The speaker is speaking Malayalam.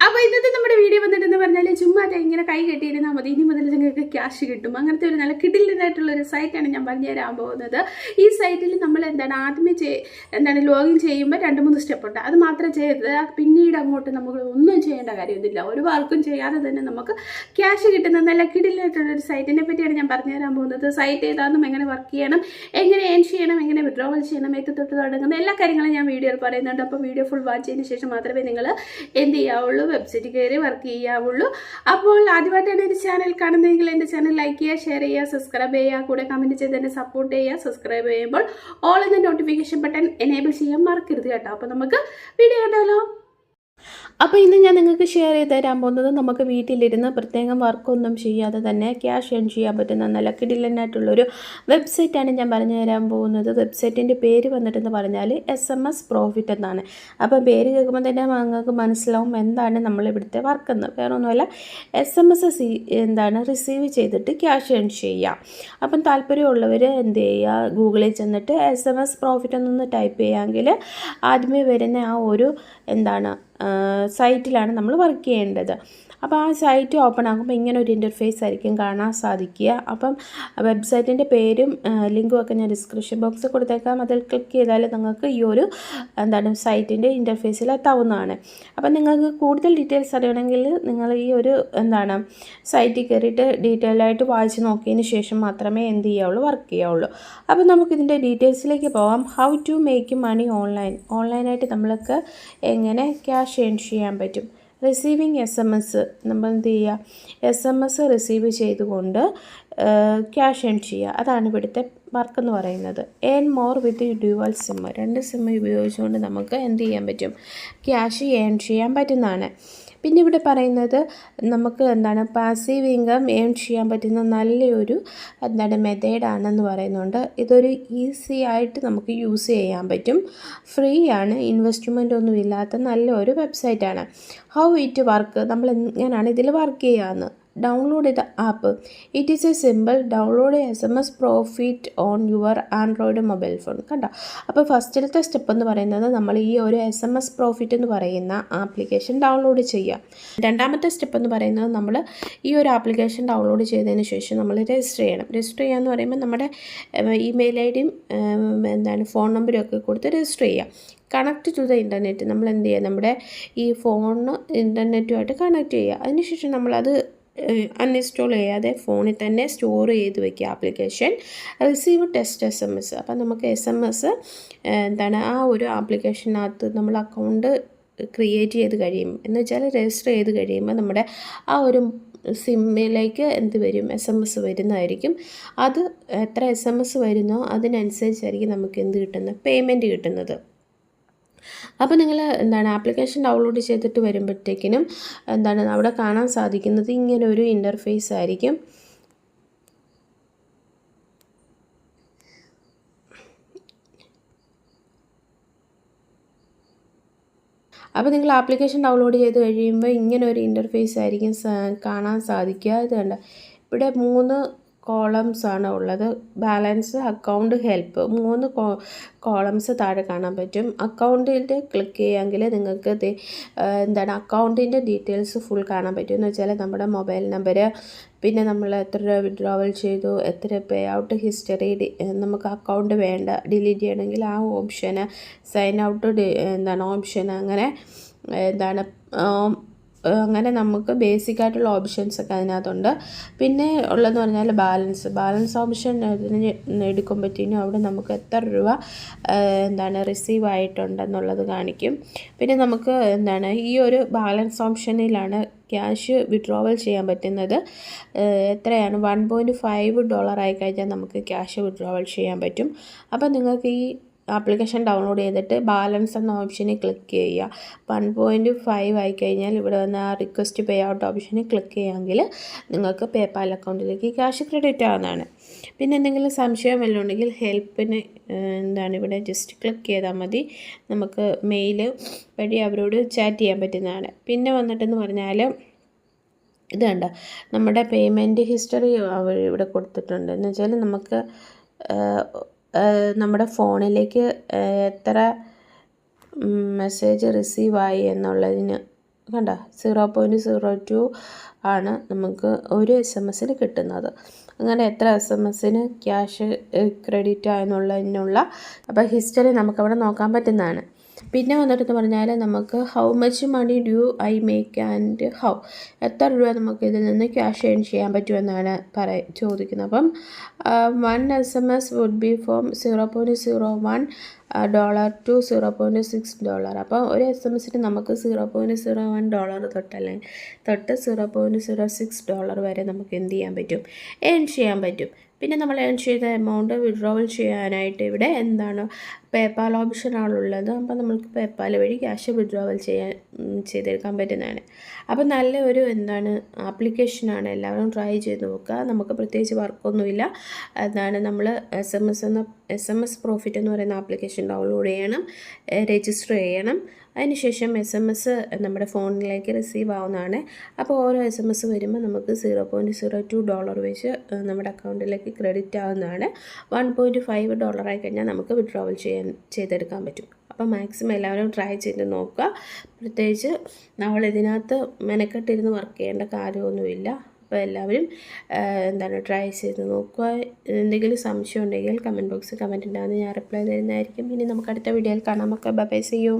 അപ്പോൾ ഇന്നത്തെ നമ്മുടെ വീഡിയോ വന്നിട്ടെന്ന് പറഞ്ഞാൽ ചുമ്മാ ഇങ്ങനെ കൈ കെട്ടിയിരുന്നാൽ മതി, ഇനി മുതൽ നിങ്ങൾക്ക് ക്യാഷ് കിട്ടും. അങ്ങനത്തെ ഒരു നല്ല കിടിലനായിട്ടുള്ളൊരു സൈറ്റാണ് ഞാൻ പറഞ്ഞു തരാൻ പോകുന്നത്. ഈ സൈറ്റിൽ നമ്മൾ ആദ്യമേ ലോഗിൻ ചെയ്യുമ്പോൾ 2-3 സ്റ്റെപ്പ് ഉണ്ട്. അത് മാത്രം ചെയ്ത് പിന്നീട് അങ്ങോട്ട് നമ്മൾ ഒന്നും ചെയ്യേണ്ട കാര്യമൊന്നുമില്ല. ഒരു വർക്കും ചെയ്യാതെ തന്നെ നമുക്ക് ക്യാഷ് കിട്ടുന്ന നല്ല കിടിലനായിട്ടുള്ളൊരു സൈറ്റിനെ പറ്റിയാണ് ഞാൻ പറഞ്ഞു തരാൻ പോകുന്നത്. സൈറ്റ് ഏതാണെന്നും എങ്ങനെ വർക്ക് ചെയ്യണം, എങ്ങനെ ഏൺ ചെയ്യണം, എങ്ങനെ വിഡ്രോവൽ ചെയ്യണം, തൊട്ട് തുടങ്ങുന്ന എല്ലാ കാര്യങ്ങളും ഞാൻ വീഡിയോയിൽ പറയുന്നുണ്ട്. അപ്പോൾ വീഡിയോ ഫുൾ വാച്ച് ചെയ്തതിന് ശേഷം മാത്രമേ നിങ്ങൾ എന്ത് ചെയ്യാവുള്ളൂ, വെബ്സൈറ്റിൽ കയറി വർക്ക് ചെയ്യാവുള്ളൂ. അപ്പോൾ ആദ്യമായിട്ടാണ് എൻ്റെ ചാനൽ കാണുന്നതെങ്കിൽ എൻ്റെ ചാനൽ ലൈക്ക് ചെയ്യുക, ഷെയർ ചെയ്യുക, സബ്സ്ക്രൈബ് ചെയ്യുക, കൂടെ കമൻറ്റ് ചെയ്ത് എന്നെ സപ്പോർട്ട് ചെയ്യുക. സബ്സ്ക്രൈബ് ചെയ്യുമ്പോൾ ഓൾ എന്ന നോട്ടിഫിക്കേഷൻ ബട്ടൺ എനേബിൾ ചെയ്യാൻ മറക്കരുത് കേട്ടോ. അപ്പോൾ നമുക്ക് വീഡിയോ കണ്ടാലോ. അപ്പോൾ ഇന്ന് ഞാൻ നിങ്ങൾക്ക് ഷെയർ ചെയ്ത് തരാൻ പോകുന്നത് നമുക്ക് വീട്ടിലിരുന്ന് പ്രത്യേകം വർക്കൊന്നും ചെയ്യാതെ തന്നെ ക്യാഷ് ഏൺ ചെയ്യാൻ പറ്റുന്ന നല്ല കിടിലനായിട്ടുള്ളൊരു വെബ്സൈറ്റാണ് ഞാൻ പറഞ്ഞു തരാൻ പോകുന്നത്. വെബ്സൈറ്റിൻ്റെ പേര് വന്നിട്ടെന്ന് പറഞ്ഞാൽ SMS Profit എന്നാണ്. അപ്പം പേര് കേൾക്കുമ്പോൾ തന്നെ നിങ്ങൾക്ക് മനസ്സിലാവും എന്താണ് നമ്മളിവിടുത്തെ വർക്കെന്ന്. വേറെ ഒന്നുമല്ല, SMS റിസീവ് ചെയ്തിട്ട് ക്യാഷ് ഏൺ ചെയ്യാം. അപ്പം താല്പര്യമുള്ളവർ എന്ത് ചെയ്യുക, ഗൂഗിളിൽ ചെന്നിട്ട് SMS Profit എന്നൊന്ന് ടൈപ്പ് ചെയ്യാമെങ്കിൽ ആദ്യമേ വരുന്ന ആ ഒരു സൈറ്റിലാണ് നമ്മൾ വർക്ക് ചെയ്യേണ്ടത്. അപ്പോൾ ആ സൈറ്റ് ഓപ്പൺ ആകുമ്പോൾ ഇങ്ങനെ ഒരു ഇൻ്റർഫേസ് ആയിരിക്കും കാണാൻ സാധിക്കുക. അപ്പം വെബ്സൈറ്റിൻ്റെ പേരും ലിങ്കും ഒക്കെ ഞാൻ ഡിസ്ക്രിപ്ഷൻ ബോക്സിൽ കൊടുത്തേക്കാം. അതിൽ ക്ലിക്ക് ചെയ്താൽ നിങ്ങൾക്ക് ഈ ഒരു സൈറ്റിൻ്റെ ഇൻ്റർഫേസിൽ എത്താവുന്നതാണ്. അപ്പം നിങ്ങൾക്ക് കൂടുതൽ ഡീറ്റെയിൽസ് അറിയണമെങ്കിൽ നിങ്ങൾ ഈ ഒരു സൈറ്റിൽ കയറിയിട്ട് ഡീറ്റെയിൽ ആയിട്ട് വായിച്ച് നോക്കിയതിന് ശേഷം മാത്രമേ എന്ത് ചെയ്യാവുള്ളൂ, വർക്ക് ചെയ്യാവുള്ളൂ. അപ്പോൾ നമുക്കിതിൻ്റെ ഡീറ്റെയിൽസിലേക്ക് പോകാം. ഹൗ ടു മേക്ക് മണി ഓൺലൈനായിട്ട് നമ്മൾക്ക് എങ്ങനെ ക്യാഷ് ഏൺ ചെയ്യാൻ പറ്റും. റിസീവിങ് SMS നമ്മൾ എന്ത് ചെയ്യുക, SMS റിസീവ് ചെയ്തുകൊണ്ട് ക്യാഷ് ഏൺ ചെയ്യുക. അതാണ് ഇവിടുത്തെ വർക്ക് എന്ന് പറയുന്നത്. ഏൺ മോർ വിത്ത് ഡ്യുവൽ സിം, 2 സിം ഉപയോഗിച്ചുകൊണ്ട് നമുക്ക് എന്ത് ചെയ്യാൻ പറ്റും, ക്യാഷ് ഏൺ ചെയ്യാൻ പറ്റുന്നതാണ്. പിന്നെ ഇവിടെ പറയുന്നത് നമുക്ക് പാസീവ് ഇൻകം ഏൺ ചെയ്യാൻ പറ്റുന്ന നല്ലൊരു മെത്തേഡാണെന്ന് പറയുന്നുണ്ട്. ഇതൊരു ഈസി ആയിട്ട് നമുക്ക് യൂസ് ചെയ്യാൻ പറ്റും. ഫ്രീ ആണ്, ഇൻവെസ്റ്റ്മെൻ്റ് ഒന്നും ഇല്ലാത്ത നല്ലൊരു വെബ്സൈറ്റാണ്. ഹൗ ഇറ്റ് വർക്ക്, നമ്മൾ എങ്ങനെയാണ് ഇതിൽ വർക്ക് ചെയ്യാമെന്ന്. Download the app. It is A simple download SMS Profit on your Android mobile phone. കണ്ടോ. അപ്പോൾ ഫസ്റ്റിലത്തെ സ്റ്റെപ്പ് എന്ന് പറയുന്നത് നമ്മൾ ഈ ഒരു SMS Profit എന്ന് പറയുന്ന ആപ്ലിക്കേഷൻ ഡൗൺലോഡ് ചെയ്യുക. രണ്ടാമത്തെ സ്റ്റെപ്പ് എന്ന് പറയുന്നത് നമ്മൾ ഈ ഒരു ആപ്ലിക്കേഷൻ ഡൗൺലോഡ് ചെയ്തതിന് ശേഷം നമ്മൾ രജിസ്റ്റർ ചെയ്യണം. രജിസ്റ്റർ ചെയ്യുക എന്ന് പറയുമ്പോൾ നമ്മുടെ ഇമെയിൽ ID യും ഫോൺ നമ്പരും ഒക്കെ കൊടുത്ത് രജിസ്റ്റർ ചെയ്യുക. കണക്ട് ടു ദ ഇൻ്റർനെറ്റ്, നമ്മൾ എന്ത് ചെയ്യുക, നമ്മുടെ ഈ ഫോൺ ഇൻ്റർനെറ്റുമായിട്ട് കണക്ട് ചെയ്യുക. അതിനുശേഷം നമ്മളത് അൺഇൻസ്റ്റോൾ ചെയ്യാതെ ഫോണിൽ തന്നെ സ്റ്റോർ ചെയ്ത് വയ്ക്കുക ആപ്ലിക്കേഷൻ. റിസീവ് ടെസ്റ്റ് SMS, അപ്പം നമുക്ക് SMS ആ ഒരു ആപ്ലിക്കേഷനകത്ത് നമ്മൾ അക്കൗണ്ട് ക്രിയേറ്റ് ചെയ്ത് കഴിയുമ്പോൾ എന്ന് വെച്ചാൽ രജിസ്റ്റർ ചെയ്ത് കഴിയുമ്പോൾ നമ്മുടെ ആ ഒരു സിമ്മിലേക്ക് എന്ത് വരും, SMS വരുന്നതായിരിക്കും. അത് എത്ര SMS വരുന്നോ അതിനനുസരിച്ചായിരിക്കും നമുക്ക് എന്ത് കിട്ടുന്നത്, പേയ്മെൻറ്റ് കിട്ടുന്നത്. അപ്പോൾ നിങ്ങൾ ആപ്ലിക്കേഷൻ ഡൗൺലോഡ് ചെയ്തിട്ട് വരുമ്പോഴത്തേക്കിനും അവിടെ കാണാൻ സാധിക്കുന്നത് ഇങ്ങനെ ഒരു ഇൻ്റർഫേസ് ആയിരിക്കും. അപ്പോൾ നിങ്ങൾ ആപ്ലിക്കേഷൻ ഡൗൺലോഡ് ചെയ്ത് കഴിയുമ്പോൾ ഇങ്ങനെ ഒരു ഇൻ്റർഫേസ് ആയിരിക്കും കാണാൻ സാധിക്കുക. ഇത് കണ്ട, ഇവിടെ 3 കോളംസ് ആണ് ഉള്ളത്. ബാലൻസ്, അക്കൗണ്ട്, ഹെൽപ്പ്, 3 കോളംസ് താഴെ കാണാൻ പറ്റും. അക്കൗണ്ടിൻ്റെ ക്ലിക്ക് ചെയ്യുമെങ്കിൽ നിങ്ങൾക്ക് അക്കൗണ്ടിൻ്റെ ഡീറ്റെയിൽസ് ഫുൾ കാണാൻ പറ്റും. എന്ന് വെച്ചാൽ നമ്മുടെ മൊബൈൽ നമ്പർ, പിന്നെ നമ്മൾ എത്ര രൂപ വിഡ്രോവൽ ചെയ്തു, എത്ര പേ ഔട്ട് ഹിസ്റ്ററി, നമുക്ക് അക്കൗണ്ട് വേണ്ട ഡിലീറ്റ് ചെയ്യണമെങ്കിൽ ആ ഓപ്ഷന്, സൈൻ ഔട്ട് ഓപ്ഷൻ, അങ്ങനെ നമുക്ക് ബേസിക് ആയിട്ടുള്ള ഓപ്ഷൻസ് ഒക്കെ അതിനകത്തുണ്ട്. പിന്നെ ഉള്ളതെന്ന് പറഞ്ഞാൽ ബാലൻസ് ഓപ്ഷൻ എടുക്കുമ്പോഴത്തേനും അവിടെ നമുക്ക് എത്ര രൂപ റിസീവ് ആയിട്ടുണ്ടെന്നുള്ളത് കാണിക്കും. പിന്നെ നമുക്ക് ഈ ഒരു ബാലൻസ് ഓപ്ഷനിലാണ് ക്യാഷ് വിഡ്രോവൽ ചെയ്യാൻ പറ്റുന്നത്. എത്രയാണ്, $1.5 ആയിക്കഴിഞ്ഞാൽ നമുക്ക് ക്യാഷ് വിഡ്രോവൽ ചെയ്യാൻ പറ്റും. അപ്പോൾ നിങ്ങൾക്ക് ഈ ആപ്ലിക്കേഷൻ ഡൗൺലോഡ് ചെയ്തിട്ട് ബാലൻസ് എന്ന ഓപ്ഷനിൽ ക്ലിക്ക് ചെയ്യുക. 1.5 ആയിക്കഴിഞ്ഞാൽ ഇവിടെ വന്ന് ആ റിക്വസ്റ്റ് പേ ഔട്ട് ഓപ്ഷനിൽ ക്ലിക്ക് ചെയ്യുമെങ്കിൽ നിങ്ങൾക്ക് പേപ്പാൽ അക്കൗണ്ടിലേക്ക് ക്യാഷ് ക്രെഡിറ്റ് ആവുന്നതാണ്. പിന്നെ എന്തെങ്കിലും സംശയം വല്ലതും ഉണ്ടെങ്കിൽ ഹെൽപ്പിന് ഇവിടെ ജസ്റ്റ് ക്ലിക്ക് ചെയ്താൽ മതി. നമുക്ക് മെയിൽ വഴി അവരോട് ചാറ്റ് ചെയ്യാൻ പറ്റുന്നതാണ്. പിന്നെ വന്നിട്ടെന്ന് പറഞ്ഞാൽ ഇത് കണ്ട, നമ്മുടെ പേയ്മെൻറ്റ് ഹിസ്റ്ററി അവർ ഇവിടെ കൊടുത്തിട്ടുണ്ട്. എന്ന് വെച്ചാൽ നമുക്ക് നമ്മുടെ ഫോണിലേക്ക് എത്ര മെസ്സേജ് റിസീവായി എന്നുള്ളതിന് കണ്ട 0.02 ആണ് നമുക്ക് ഒരു SMS കിട്ടുന്നത്. അങ്ങനെ എത്ര SMS ക്യാഷ് ക്രെഡിറ്റ് ആയെന്നുള്ളതിനുള്ള അപ്പോൾ ഹിസ്റ്ററി നമുക്കവിടെ നോക്കാൻ പറ്റുന്നതാണ്. പിന്നെ വന്നിട്ട് പറഞ്ഞാൽ നമുക്ക് how much money do I make and how, എത്ര രൂപ നമുക്ക് ഇതിൽ നിന്ന് ക്യാഷ് ഏൺ ചെയ്യാൻ പറ്റുമെന്നാണ് ചോദിക്കുന്നത്. അപ്പം 1 SMS would be from $0.01 to $0.6. അപ്പോൾ ഒരു SMS നമുക്ക് $0.01 തൊട്ട് $0.06 വരെ നമുക്ക് എന്ത് ചെയ്യാൻ പറ്റും, ഏൺ ചെയ്യാൻ പറ്റും. പിന്നെ നമ്മൾ ഏൺ ചെയ്ത എമൗണ്ട് വിഡ്രോവൽ ചെയ്യാനായിട്ട് ഇവിടെ എന്താണ് പേപ്പാൽ ഓപ്ഷനാണുള്ളത്. അപ്പോൾ നമുക്ക് പേപ്പാൽ വഴി ക്യാഷ് വിഡ്രോവൽ ചെയ്തെടുക്കാൻ പറ്റുന്നതാണ്. അപ്പോൾ നല്ല ഒരു ആപ്ലിക്കേഷനാണ്, എല്ലാവരും ട്രൈ ചെയ്ത് നോക്കുക. നമുക്ക് പ്രത്യേകിച്ച് വർക്കൊന്നുമില്ല. നമ്മൾ SMS പ്രോഫിറ്റ് എന്ന് പറയുന്ന ആപ്ലിക്കേഷൻ ഡൗൺലോഡ് ചെയ്യണം, രജിസ്റ്റർ ചെയ്യണം. അതിനുശേഷം SMS നമ്മുടെ ഫോണിലേക്ക് റിസീവ് ആവുന്നതാണ്. അപ്പോൾ ഓരോ SMS വരുമ്പോൾ നമുക്ക് $0.02 വെച്ച് നമ്മുടെ അക്കൗണ്ടിലേക്ക് ക്രെഡിറ്റ് ആവുന്നതാണ്. $1.5 ആയി കഴിഞ്ഞാൽ നമുക്ക് വിഡ്രോവൽ ചെയ്തെടുക്കാൻ പറ്റും. അപ്പോൾ മാക്സിമം എല്ലാവരും ട്രൈ ചെയ്ത് നോക്കുക. പ്രത്യേകിച്ച് ഇതിനകത്ത് മെനക്കെട്ടിരുന്ന് വർക്ക് ചെയ്യേണ്ട കാര്യമൊന്നുമില്ല. അപ്പോൾ എല്ലാവരും ട്രൈ ചെയ്ത് നോക്കുക. എന്തെങ്കിലും സംശയം ഉണ്ടെങ്കിൽ കമൻറ്റ് ബോക്സിൽ കമൻറ്റ് ഉണ്ടാകുന്ന ഞാൻ റിപ്ലൈ തരുന്നതായിരിക്കും. ഇനി നമുക്ക് അടുത്ത വീഡിയോയിൽ കാണാം. Bye bye, see U.